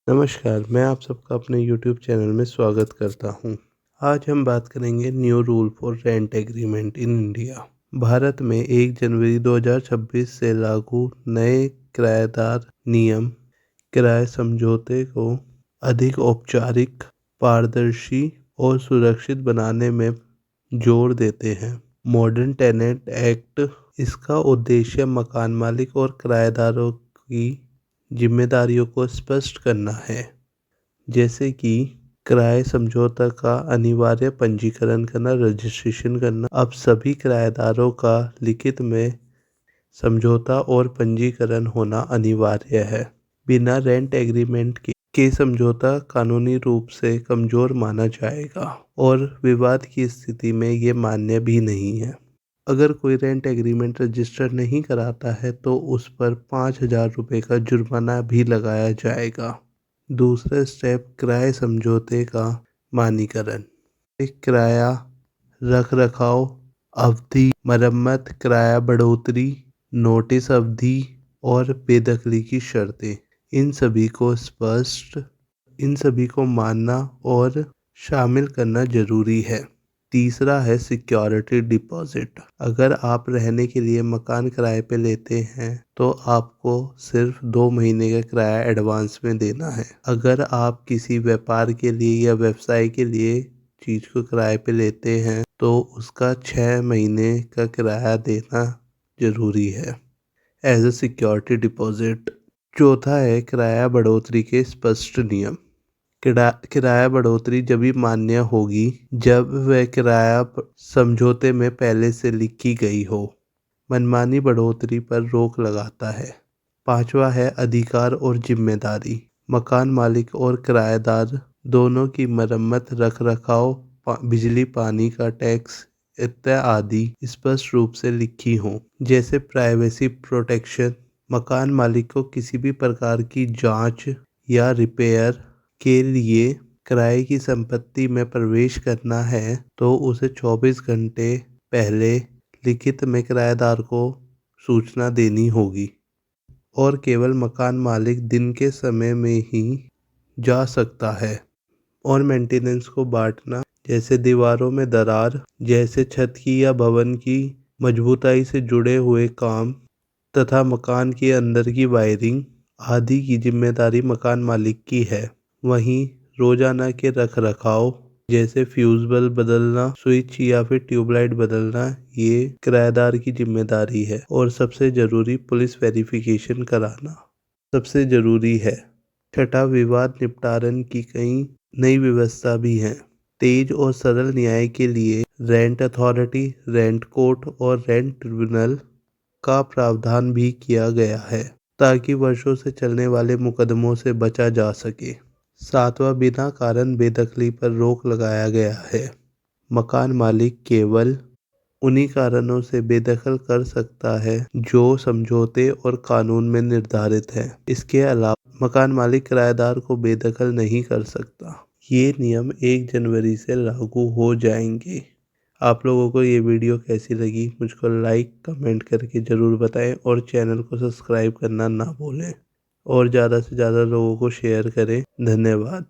नमस्कार, मैं आप सबका अपने YouTube चैनल में स्वागत करता हूँ। आज हम बात करेंगे new rule for rent agreement in India. Bharat में 1 जनवरी 2026 से लागू नए किराएदार नियम किराए समझौते को अधिक औपचारिक, पारदर्शी और सुरक्षित बनाने में जोर देते हैं। मॉडर्न टेनेंट एक्ट इसका उद्देश्य मकान मालिक और किराएदारों की जिम्मेदारियों को स्पष्ट करना है, जैसे कि किराए समझौता का अनिवार्य पंजीकरण करना, रजिस्ट्रेशन करना। अब सभी किराएदारों का लिखित में समझौता और पंजीकरण होना अनिवार्य है। बिना रेंट एग्रीमेंट के समझौता कानूनी रूप से कमजोर माना जाएगा और विवाद की स्थिति में ये मान्य भी नहीं है। अगर कोई रेंट एग्रीमेंट रजिस्टर नहीं कराता है तो उस पर 5,000 रुपये का जुर्माना भी लगाया जाएगा। दूसरा स्टेप, किराए समझौते का मानीकरण। एक किराया, रख रखाव अवधि, मरम्मत, किराया बढ़ोतरी, नोटिस अवधि और बेदखली की शर्तें, इन सभी को मानना और शामिल करना जरूरी है। तीसरा है सिक्योरिटी डिपॉजिट। अगर आप रहने के लिए मकान किराए पे लेते हैं तो आपको सिर्फ 2 महीने का किराया एडवांस में देना है। अगर आप किसी व्यापार के लिए या व्यवसाय के लिए चीज को किराए पे लेते हैं तो उसका 6 महीने का किराया देना जरूरी है एज ए सिक्योरिटी डिपॉजिट। चौथा है किराया बढ़ोतरी के स्पष्ट नियम। किराया बढ़ोतरी जब भी मान्य होगी जब वह किराया समझौते में पहले से लिखी गई हो। मनमानी बढ़ोतरी पर रोक लगाता है। पांचवा है अधिकार और जिम्मेदारी। मकान मालिक और किराएदार दोनों की मरम्मत, रख रखाव, बिजली पानी का टैक्स इत्यादि स्पष्ट रूप से लिखी हो। जैसे प्राइवेसी प्रोटेक्शन, मकान मालिक को किसी भी प्रकार की जांच या रिपेयर के लिए किराए की संपत्ति में प्रवेश करना है तो उसे 24 घंटे पहले लिखित में किराएदार को सूचना देनी होगी और केवल मकान मालिक दिन के समय में ही जा सकता है। और मेंटेनेंस को बांटना, जैसे दीवारों में दरार, जैसे छत की या भवन की मजबूताई से जुड़े हुए काम तथा मकान के अंदर की वायरिंग आदि की जिम्मेदारी मकान मालिक की है। वहीं रोजाना के रख रखाव, जैसे फ्यूज बल्ब बदलना, स्विच या फिर ट्यूबलाइट बदलना, ये किराएदार की जिम्मेदारी है। और सबसे जरूरी, पुलिस वेरिफिकेशन कराना सबसे जरूरी है। छठा, विवाद निपटारन की कई नई व्यवस्था भी है। तेज और सरल न्याय के लिए रेंट अथॉरिटी, रेंट कोर्ट और रेंट ट्रिब्यूनल का प्रावधान भी किया गया है ताकि वर्षों से चलने वाले मुकदमों से बचा जा सके। सातवां, बिना कारण बेदखली पर रोक लगाया गया है। मकान मालिक केवल उन्हीं कारणों से बेदखल कर सकता है जो समझौते और कानून में निर्धारित है। इसके अलावा मकान मालिक किराएदार को बेदखल नहीं कर सकता। ये नियम 1 जनवरी से लागू हो जाएंगे। आप लोगों को ये वीडियो कैसी लगी मुझको लाइक कमेंट करके ज़रूर बताएं और चैनल को सब्सक्राइब करना ना भूलें और ज़्यादा से ज़्यादा लोगों को शेयर करें। धन्यवाद।